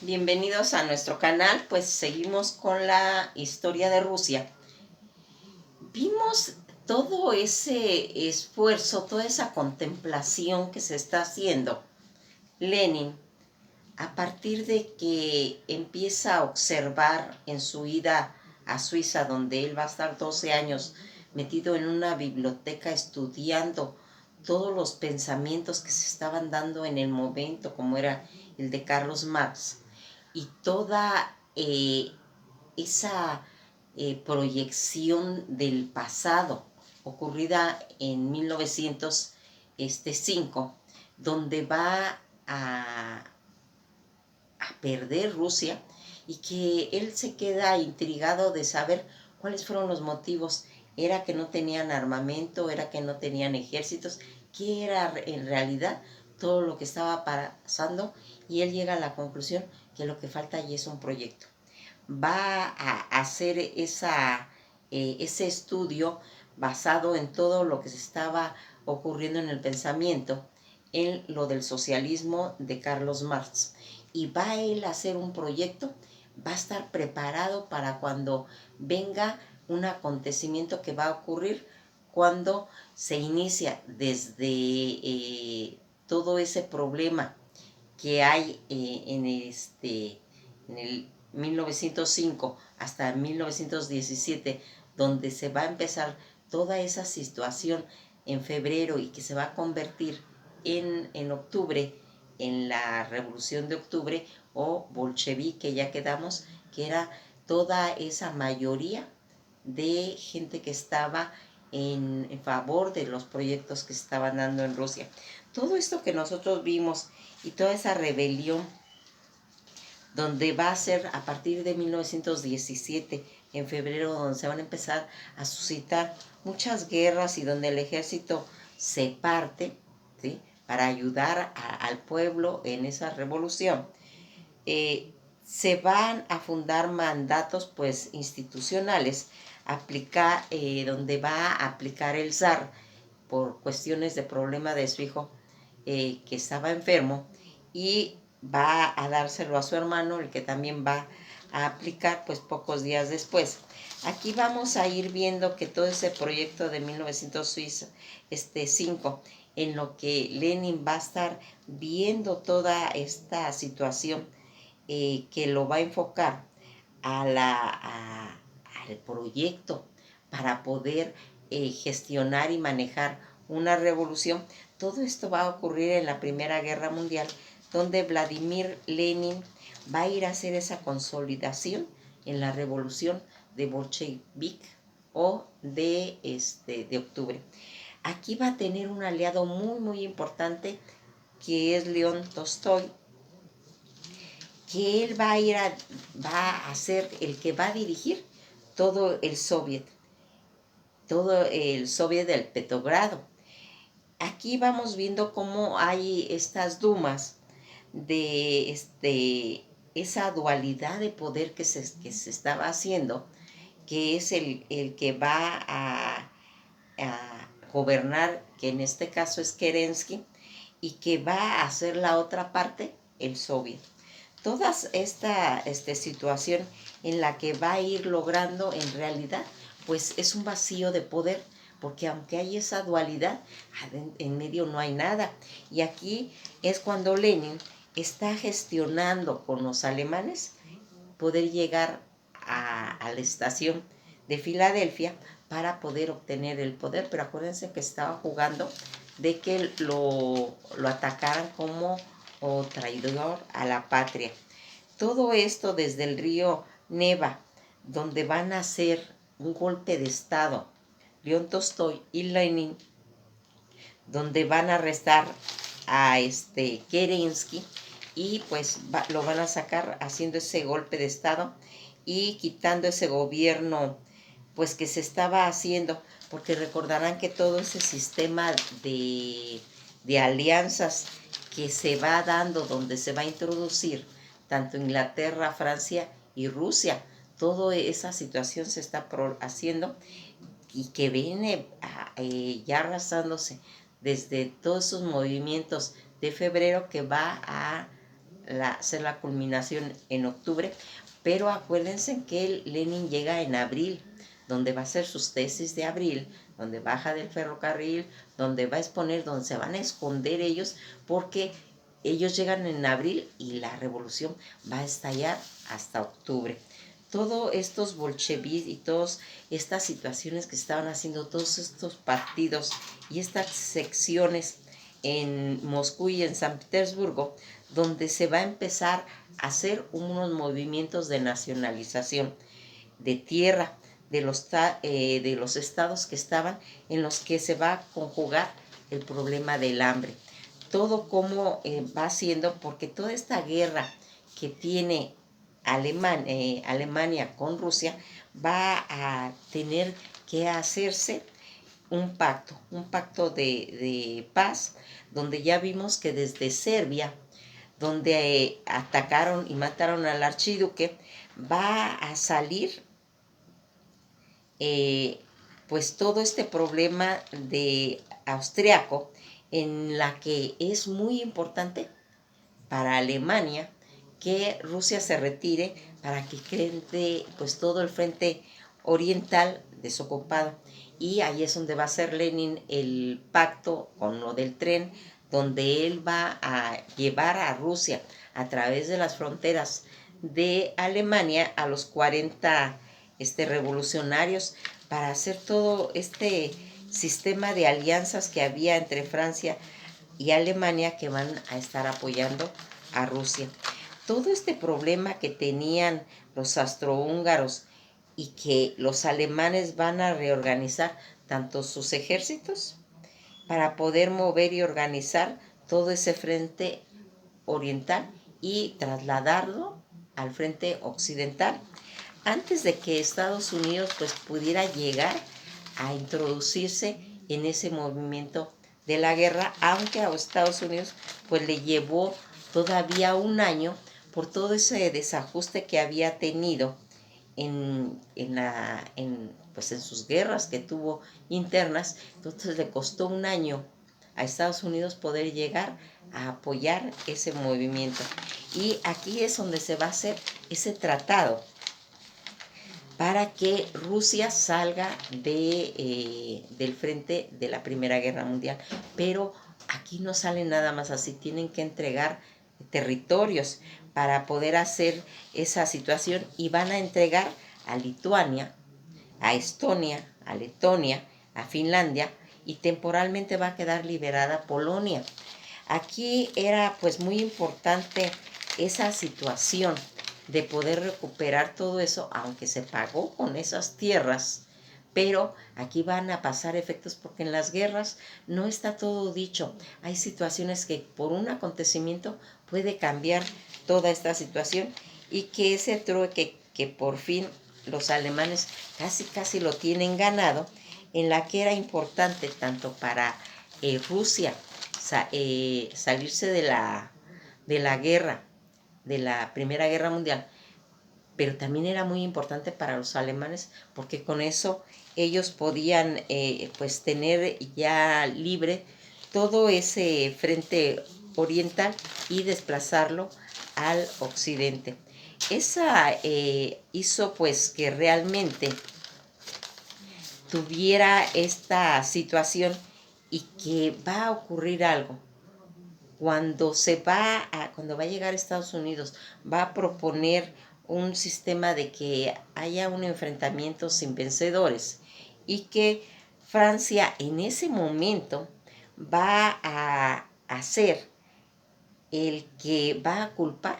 Bienvenidos a nuestro canal, pues seguimos con la historia de Rusia. Vimos todo ese esfuerzo, toda esa contemplación que se está haciendo Lenin a partir de que empieza a observar en su ida a Suiza, donde él va a estar 12 años metido en una biblioteca estudiando todos los pensamientos que se estaban dando en el momento, como era el de Carlos Marx, y toda esa proyección del pasado ocurrida en 1905, donde va a perder Rusia y que él se queda intrigado de saber cuáles fueron los motivos. Era que no tenían armamento, era que no tenían ejércitos, qué era en realidad todo lo que estaba pasando, y él llega a la conclusión que lo que falta allí es un proyecto. Va a hacer ese estudio basado en todo lo que se estaba ocurriendo en el pensamiento, en lo del socialismo de Carlos Marx. Y va él a hacer un proyecto, va a estar preparado para cuando venga un acontecimiento que va a ocurrir cuando se inicia desde todo ese problema que hay en el 1905 hasta 1917, donde se va a empezar toda esa situación en febrero y que se va a convertir en octubre en la Revolución de Octubre o bolchevique, ya quedamos, que era toda esa mayoría de gente que estaba en favor de los proyectos que se estaban dando en Rusia. Todo esto que nosotros vimos y toda esa rebelión, donde va a ser a partir de 1917, en febrero, donde se van a empezar a suscitar muchas guerras y donde el ejército se parte, ¿sí?, para ayudar al pueblo en esa revolución. Se van a fundar mandatos pues institucionales, donde va a aplicar el zar por cuestiones de problema de su hijo, que estaba enfermo, y va a dárselo a su hermano, el que también va a aplicar pues pocos días después. Aquí vamos a ir viendo que todo ese proyecto de 1905, en lo que Lenin va a estar viendo toda esta situación, que lo va a enfocar al proyecto para poder gestionar y manejar una revolución. Todo esto va a ocurrir en la Primera Guerra Mundial, donde Vladimir Lenin va a ir a hacer esa consolidación en la revolución de bolchevique o de octubre. Aquí va a tener un aliado muy, muy importante, que es León Tolstoy, que él va a ser el que va a dirigir todo el soviet del Petrogrado. Aquí vamos viendo cómo hay estas dumas de esa dualidad de poder que se estaba haciendo, que es el que va a gobernar, que en este caso es Kerensky, y que va a hacer la otra parte, el soviet. Toda esta situación en la que va a ir logrando en realidad, pues es un vacío de poder, porque aunque hay esa dualidad, en medio no hay nada. Y aquí es cuando Lenin está gestionando con los alemanes poder llegar a la estación de Filadelfia para poder obtener el poder, pero acuérdense que estaba jugando de que lo atacaran como traidor a la patria. Todo esto desde el río Neva, donde van a hacer un golpe de estado León Tolstoy y Lenin, donde van a arrestar a Kerensky, y pues lo van a sacar haciendo ese golpe de estado y quitando ese gobierno pues que se estaba haciendo, porque recordarán que todo ese sistema de alianzas que se va dando, donde se va a introducir tanto Inglaterra, Francia y Rusia, toda esa situación se está haciendo, y que viene ya arrastrándose desde todos esos movimientos de febrero, que va a ser la culminación en octubre, pero acuérdense que Lenin llega en abril, donde va a hacer sus tesis de abril, donde baja del ferrocarril, donde va a exponer, donde se van a esconder ellos, porque ellos llegan en abril y la revolución va a estallar hasta octubre. Todos estos bolcheviques y todas estas situaciones que estaban haciendo, todos estos partidos y estas secciones en Moscú y en San Petersburgo, donde se va a empezar a hacer unos movimientos de nacionalización de tierra de los estados que estaban, en los que se va a conjugar el problema del hambre. Todo como va haciendo, porque toda esta guerra que tiene Alemania con Rusia va a tener que hacerse un pacto de paz, donde ya vimos que desde Serbia, donde atacaron y mataron al archiduque, va a salir pues todo este problema de austriaco, en la que es muy importante para Alemania que Rusia se retire para que quede pues todo el frente oriental desocupado. Y ahí es donde va a hacer Lenin el pacto con lo del tren, donde él va a llevar a Rusia a través de las fronteras de Alemania a los 40 revolucionarios, para hacer todo este sistema de alianzas que había entre Francia y Alemania, que van a estar apoyando a Rusia. Todo este problema que tenían los austrohúngaros y que los alemanes van a reorganizar tanto sus ejércitos para poder mover y organizar todo ese frente oriental y trasladarlo al frente occidental, antes de que Estados Unidos pues pudiera llegar a introducirse en ese movimiento de la guerra, aunque a Estados Unidos pues le llevó todavía un año por todo ese desajuste que había tenido pues en sus guerras que tuvo internas. Entonces le costó un año a Estados Unidos poder llegar a apoyar ese movimiento. Y aquí es donde se va a hacer ese tratado para que Rusia salga del frente de la Primera Guerra Mundial. Pero aquí no sale nada más así, tienen que entregar territorios para poder hacer esa situación, y van a entregar a Lituania, a Estonia, a Letonia, a Finlandia, y temporalmente va a quedar liberada Polonia. Aquí era pues muy importante esa situación de poder recuperar todo eso, aunque se pagó con esas tierras, pero aquí van a pasar efectos, porque en las guerras no está todo dicho. Hay situaciones que por un acontecimiento puede cambiar toda esta situación, y que ese trueque que por fin los alemanes casi lo tienen ganado, en la que era importante tanto para Rusia salirse de la guerra, de la Primera Guerra Mundial, pero también era muy importante para los alemanes, porque con eso ellos podían pues tener ya libre todo ese frente oriental y desplazarlo al occidente. Esa hizo pues que realmente tuviera esta situación, y que va a ocurrir algo. Cuando va a llegar a Estados Unidos, va a proponer un sistema de que haya un enfrentamiento sin vencedores, y que Francia en ese momento va a hacer el que va a culpar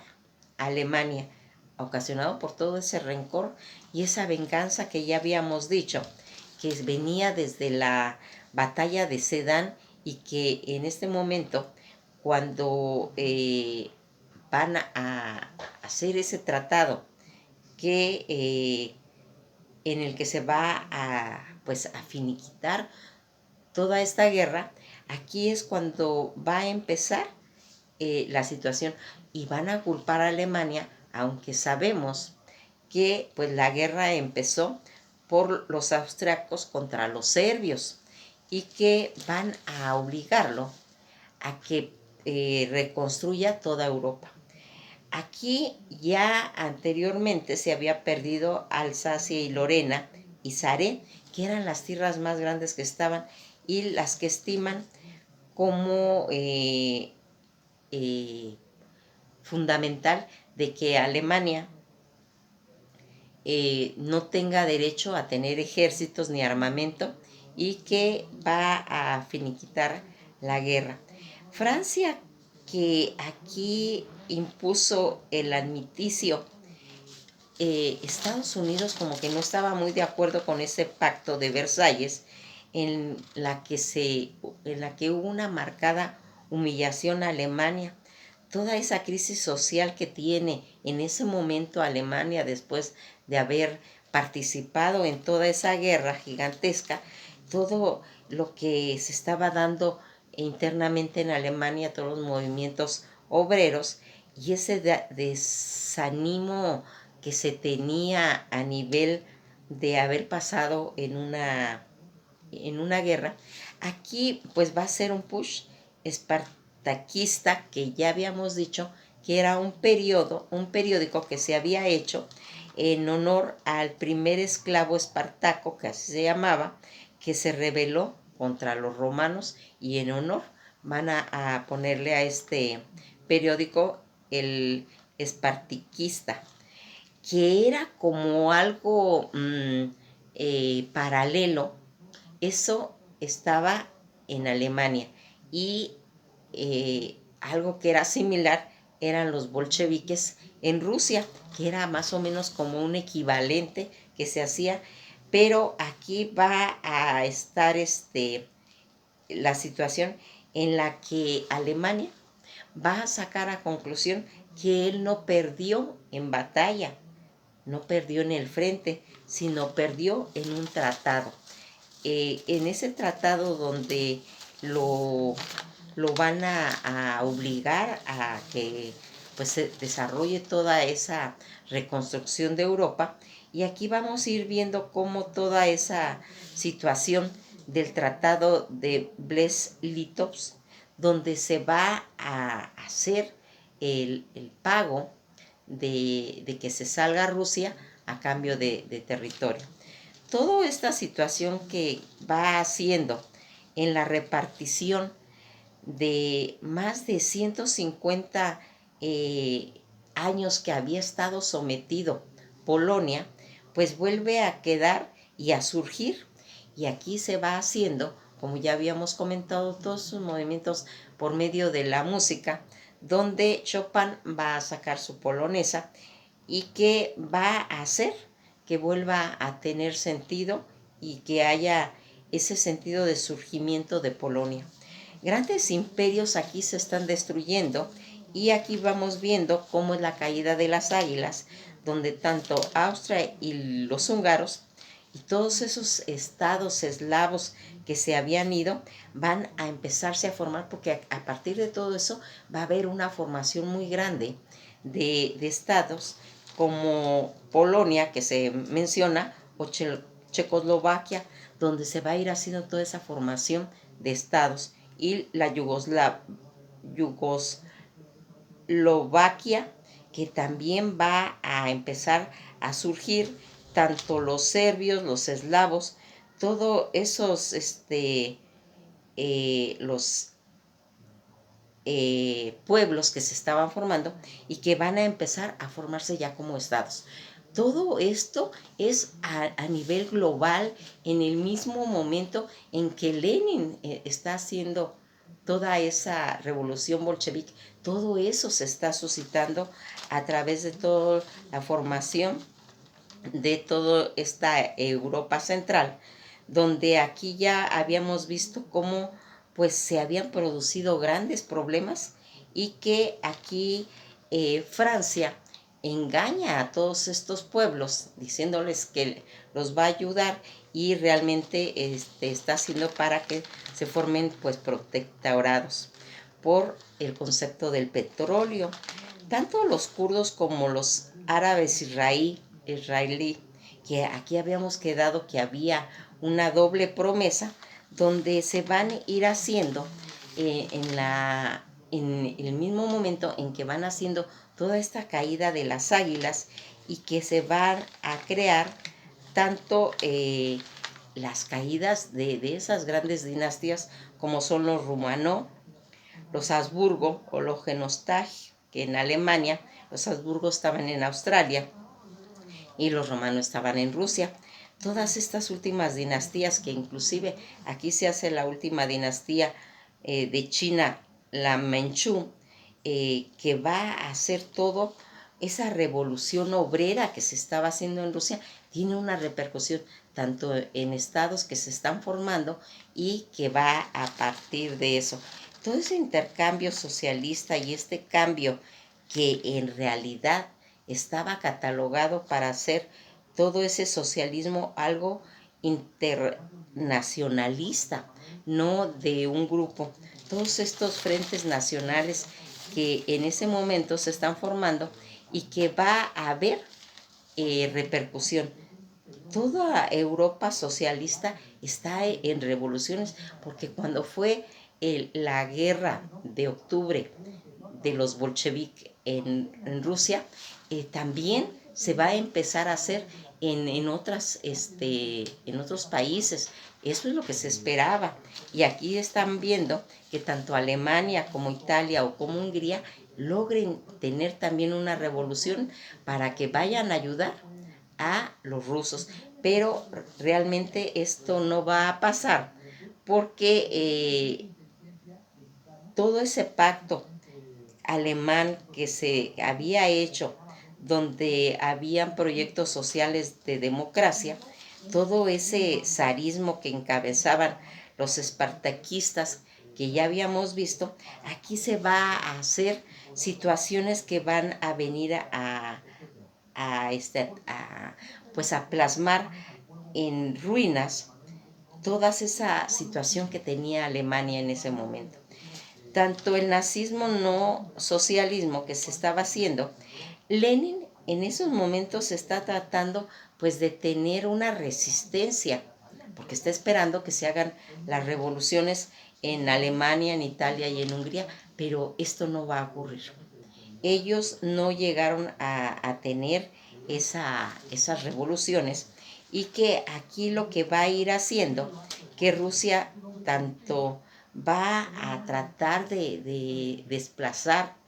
a Alemania, ocasionado por todo ese rencor y esa venganza que ya habíamos dicho, que venía desde la batalla de Sedan, y que en este momento, cuando van a hacer ese tratado en el que se va pues, a finiquitar toda esta guerra, aquí es cuando va a empezar la situación, y van a culpar a Alemania, aunque sabemos que pues la guerra empezó por los austriacos contra los serbios, y que van a obligarlo a que reconstruya toda Europa. Aquí ya anteriormente se había perdido Alsacia y Lorena y Saré, que eran las tierras más grandes que estaban y las que estiman como eh, fundamental de que Alemania no tenga derecho a tener ejércitos ni armamento y que va a finiquitar la guerra. Francia, que aquí impuso el armisticio, Estados Unidos como que no estaba muy de acuerdo con ese pacto de Versalles en la que hubo una marcada humillación a Alemania. Toda esa crisis social que tiene en ese momento Alemania después de haber participado en toda esa guerra gigantesca, todo lo que se estaba dando internamente en Alemania, todos los movimientos obreros y ese desánimo que se tenía a nivel de haber pasado en una guerra, aquí pues va a ser un push espartaquista que ya habíamos dicho que era un periódico que se había hecho en honor al primer esclavo Espartaco, que así se llamaba, que se rebeló contra los romanos y en honor van a ponerle a este periódico el espartiquista, que era como algo paralelo. Eso estaba en Alemania y algo que era similar eran los bolcheviques en Rusia, que era más o menos como un equivalente que se hacía, pero aquí va a estar la situación en la que Alemania va a sacar a conclusión que él no perdió en batalla, no perdió en el frente, sino perdió en un tratado. En ese tratado donde lo, lo van a obligar a que pues se desarrolle toda esa reconstrucción de Europa, y aquí vamos a ir viendo cómo toda esa situación del tratado de Brest-Litovsk, donde se va a hacer el pago de que se salga Rusia a cambio de territorio. Toda esta situación que va haciendo en la repartición de más de 150 años que había estado sometido Polonia, pues vuelve a quedar y a surgir. Y aquí se va haciendo, como ya habíamos comentado, todos sus movimientos por medio de la música, donde Chopin va a sacar su polonesa y que va a hacer que vuelva a tener sentido y que haya ese sentido de surgimiento de Polonia. Grandes imperios aquí se están destruyendo y aquí vamos viendo cómo es la caída de las águilas, donde tanto Austria y los húngaros y todos esos estados eslavos que se habían ido van a empezarse a formar, porque a partir de todo eso va a haber una formación muy grande de estados como Polonia, que se menciona, o Checoslovaquia, donde se va a ir haciendo toda esa formación de estados, y la Yugoslovaquia, que también va a empezar a surgir, tanto los serbios, los eslavos, todos esos, los pueblos que se estaban formando y que van a empezar a formarse ya como estados. Todo esto es a nivel global, en el mismo momento en que Lenin está haciendo toda esa revolución bolchevique. Todo eso se está suscitando a través de toda la formación de toda esta Europa central, donde aquí ya habíamos visto cómo pues se habían producido grandes problemas y que aquí Francia engaña a todos estos pueblos diciéndoles que los va a ayudar, y realmente está haciendo para que se formen pues protectorados por el concepto del petróleo. Tanto los kurdos como los árabes israelí, que aquí habíamos quedado que había una doble promesa, donde se van a ir haciendo en el mismo momento en que van haciendo toda esta caída de las águilas y que se van a crear tanto las caídas de esas grandes dinastías como son los Rumanó, los Habsburgo o los Hohenstaufen, que en Alemania, los Habsburgo estaban en Australia y los romanos estaban en Rusia. Todas estas últimas dinastías, que inclusive aquí se hace la última dinastía de China, la Manchú, que va a hacer todo esa revolución obrera que se estaba haciendo en Rusia, tiene una repercusión tanto en estados que se están formando y que va a partir de eso. Todo ese intercambio socialista y este cambio que en realidad estaba catalogado para hacer todo ese socialismo algo internacionalista, no de un grupo. Todos estos frentes nacionales que en ese momento se están formando y que va a haber repercusión. Toda Europa socialista está en revoluciones, porque cuando fue la guerra de octubre de los bolcheviques en Rusia, también se va a empezar a hacer en otros países. Eso es lo que se esperaba. Y aquí están viendo que tanto Alemania como Italia o como Hungría logren tener también una revolución para que vayan a ayudar a los rusos. Pero realmente esto no va a pasar porque todo ese pacto alemán que se había hecho, donde habían proyectos sociales de democracia, todo ese zarismo que encabezaban los espartaquistas que ya habíamos visto, aquí se va a hacer situaciones que van a venir pues a plasmar en ruinas toda esa situación que tenía Alemania en ese momento. Tanto el nazismo no socialismo que se estaba haciendo, Lenin en esos momentos está tratando pues de tener una resistencia, porque está esperando que se hagan las revoluciones en Alemania, en Italia y en Hungría, pero esto no va a ocurrir. Ellos no llegaron a tener esas revoluciones, y que aquí lo que va a ir haciendo, que Rusia tanto va a tratar de desplazar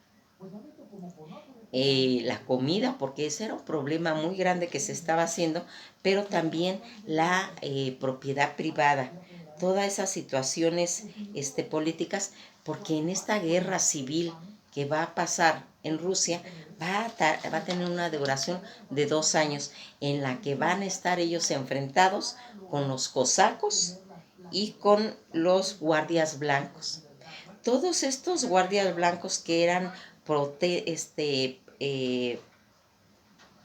la comida, porque ese era un problema muy grande que se estaba haciendo, pero también la propiedad privada, todas esas situaciones políticas, porque en esta guerra civil que va a pasar en Rusia, va a tener una duración de 2 años, en la que van a estar ellos enfrentados con los cosacos y con los guardias blancos. Todos estos guardias blancos que eran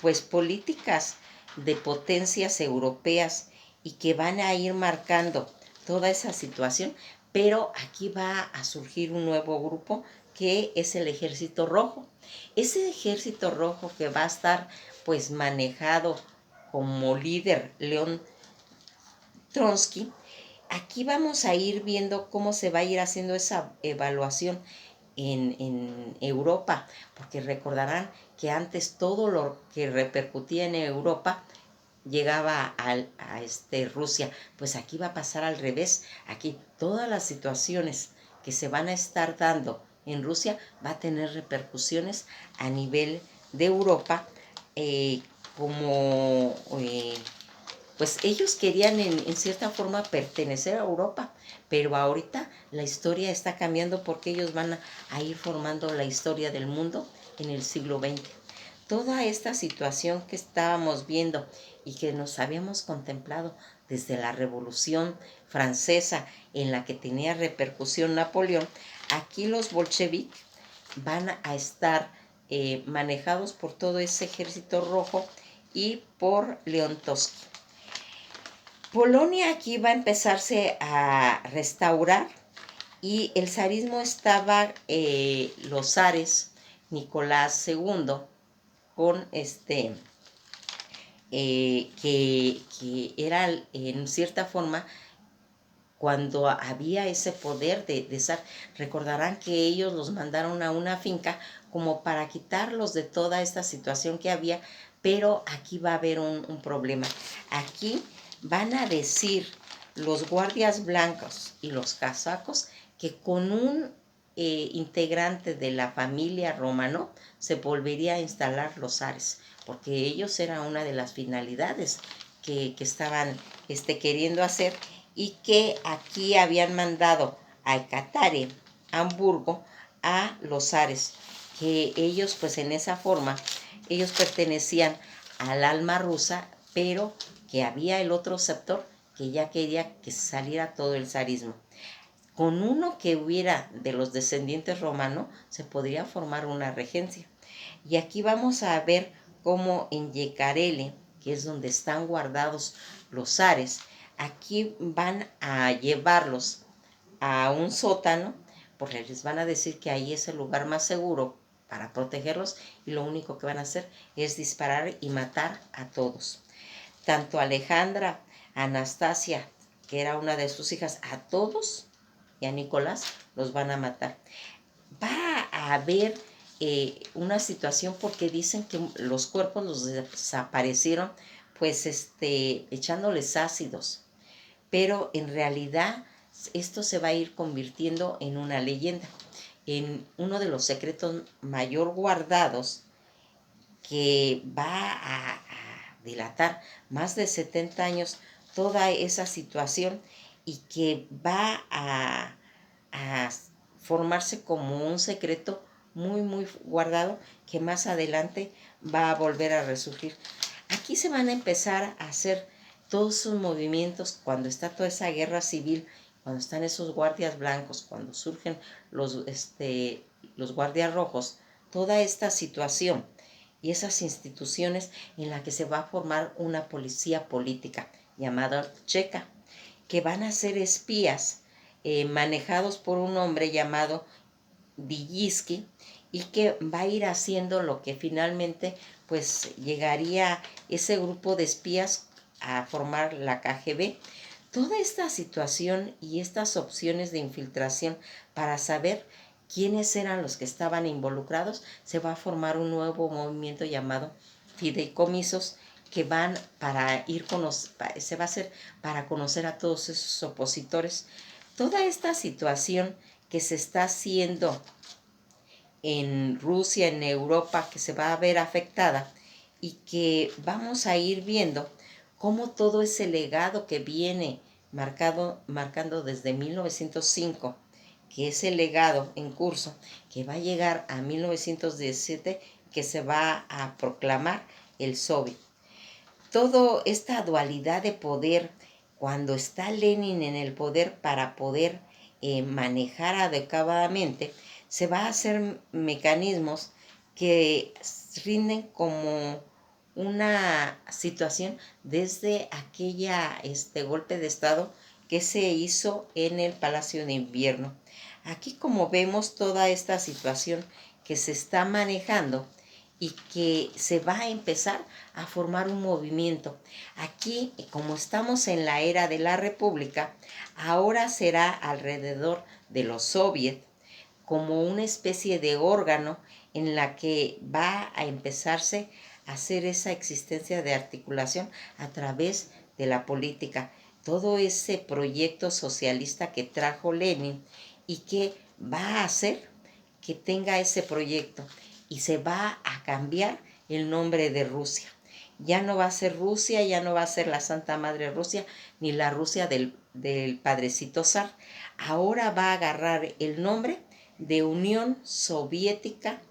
pues políticas de potencias europeas y que van a ir marcando toda esa situación, pero aquí va a surgir un nuevo grupo que es el Ejército Rojo. Ese Ejército Rojo que va a estar pues manejado como líder León Trotsky. Aquí vamos a ir viendo cómo se va a ir haciendo esa evaluación en Europa, porque recordarán que antes todo lo que repercutía en Europa llegaba Rusia. Pues aquí va a pasar al revés. Aquí todas las situaciones que se van a estar dando en Rusia va a tener repercusiones a nivel de Europa, como pues ellos querían en cierta forma pertenecer a Europa, pero ahorita la historia está cambiando, porque ellos van a ir formando la historia del mundo en el siglo XX. Toda esta situación que estábamos viendo y que nos habíamos contemplado desde la Revolución Francesa, en la que tenía repercusión Napoleón, aquí los bolcheviques van a estar manejados por todo ese ejército rojo y por León Trotsky. Polonia aquí va a empezarse a restaurar, y el zarismo estaba, los zares, Nicolás II, con que era en cierta forma cuando había ese poder de zar. Recordarán que ellos los mandaron a una finca como para quitarlos de toda esta situación que había, pero aquí va a haber un problema. Aquí van a decir los guardias blancos y los casacos que con un integrante de la familia Romano se volvería a instalar los zares, porque ellos era una de las finalidades que estaban queriendo hacer, y que aquí habían mandado a Ecatare, Hamburgo, a los zares, que ellos pues en esa forma, ellos pertenecían al alma rusa, pero que había el otro sector que ya quería que saliera todo el zarismo. Con uno que hubiera de los descendientes romanos se podría formar una regencia. Y aquí vamos a ver cómo en Yecarele, que es donde están guardados los zares, aquí van a llevarlos a un sótano, porque les van a decir que ahí es el lugar más seguro para protegerlos, y lo único que van a hacer es disparar y matar a todos. Tanto Alejandra, Anastasia, que era una de sus hijas, a todos, y a Nicolás los van a matar. Va a haber una situación, porque dicen que los cuerpos los desaparecieron pues echándoles ácidos, pero en realidad esto se va a ir convirtiendo en una leyenda, en uno de los secretos mayor guardados, que va a dilatar más de 70 años toda esa situación, y que va a formarse como un secreto muy, muy guardado, que más adelante va a volver a resurgir. Aquí se van a empezar a hacer todos sus movimientos cuando está toda esa guerra civil, cuando están esos guardias blancos, cuando surgen los guardias rojos, toda esta situación y esas instituciones en las que se va a formar una policía política llamada Checa, que van a ser espías manejados por un hombre llamado Dijiski, y que va a ir haciendo lo que finalmente pues llegaría ese grupo de espías a formar la KGB. Toda esta situación y estas opciones de infiltración para saber quiénes eran los que estaban involucrados, se va a formar un nuevo movimiento llamado fideicomisos, que van para ir se va a hacer para conocer a todos esos opositores. Toda esta situación que se está haciendo en Rusia, en Europa, que se va a ver afectada, y que vamos a ir viendo cómo todo ese legado que viene marcando desde 1905, que es el legado en curso, que va a llegar a 1917, que se va a proclamar el Soviet. Toda esta dualidad de poder, cuando está Lenin en el poder para poder manejar adecuadamente, se va a hacer mecanismos que rinden como una situación desde aquella golpe de estado que se hizo en el Palacio de Invierno. Aquí, como vemos, toda esta situación que se está manejando y que se va a empezar a formar un movimiento. Aquí, como estamos en la era de la República, ahora será alrededor de los soviets, como una especie de órgano en la que va a empezarse a hacer esa existencia de articulación a través de la política. Todo ese proyecto socialista que trajo Lenin, y que va a hacer que tenga ese proyecto, y se va a cambiar el nombre de Rusia. Ya no va a ser Rusia, ya no va a ser la Santa Madre Rusia, ni la Rusia del Padrecito Zar. Ahora va a agarrar el nombre de Unión Soviética,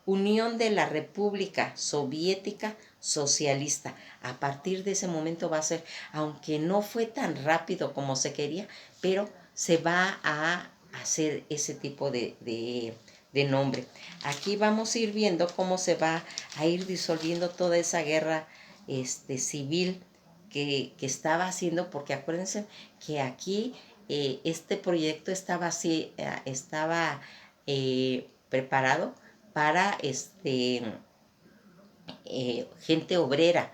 Unión de la República Soviética Socialista. A partir de ese momento va a ser, aunque no fue tan rápido como se quería, pero se va a hacer ese tipo de nombre. Aquí vamos a ir viendo cómo se va a ir disolviendo toda esa guerra civil que estaba haciendo, porque acuérdense que aquí este proyecto estaba preparado para gente obrera,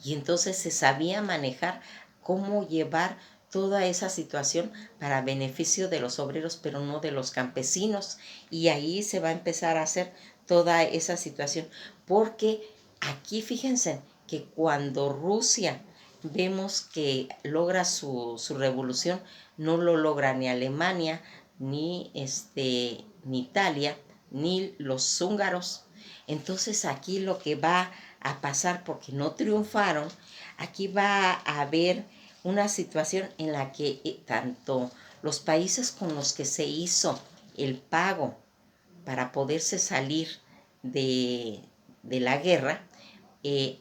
y entonces se sabía manejar cómo llevar toda esa situación para beneficio de los obreros, pero no de los campesinos. Y ahí se va a empezar a hacer toda esa situación. Porque aquí fíjense que cuando Rusia vemos que logra su revolución, no lo logra ni Alemania, ni Italia, ni los húngaros. Entonces aquí lo que va a pasar, porque no triunfaron, aquí va a haber una situación en la que tanto los países con los que se hizo el pago para poderse salir de la guerra,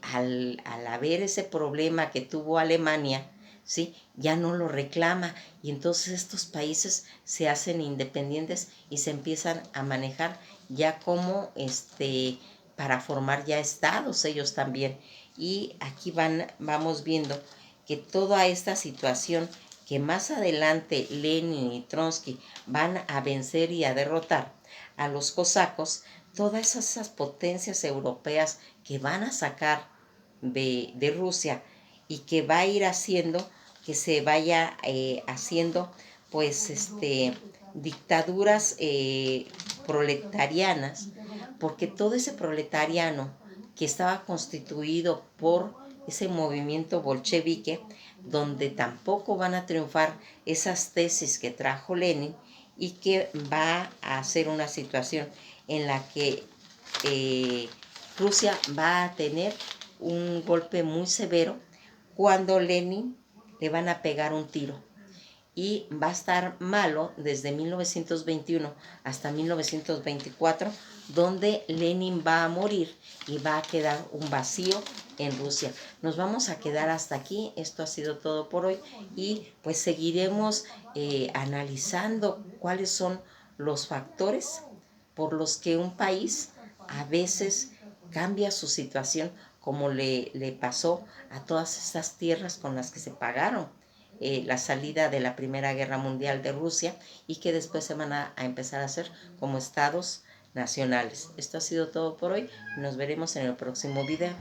al haber ese problema que tuvo Alemania, ¿sí? Ya no lo reclama y entonces estos países se hacen independientes y se empiezan a manejar ya como para formar ya estados ellos también. Y aquí vamos viendo que toda esta situación que más adelante Lenin y Trotsky van a vencer y a derrotar a los cosacos, todas esas potencias europeas que van a sacar de Rusia y que va a ir haciendo que se vaya haciendo pues dictaduras proletarianas, porque todo ese proletariano que estaba constituido por ese movimiento bolchevique, donde tampoco van a triunfar esas tesis que trajo Lenin y que va a ser una situación en la que Rusia va a tener un golpe muy severo cuando Lenin le van a pegar un tiro y va a estar malo desde 1921 hasta 1924, donde Lenin va a morir y va a quedar un vacío en Rusia. Nos vamos a quedar hasta aquí, esto ha sido todo por hoy y pues seguiremos analizando cuáles son los factores por los que un país a veces cambia su situación, como le pasó a todas estas tierras con las que se pagaron la salida de la Primera Guerra Mundial de Rusia y que después se van a empezar a hacer como estados nacionales. Esto ha sido todo por hoy. Nos veremos en el próximo video.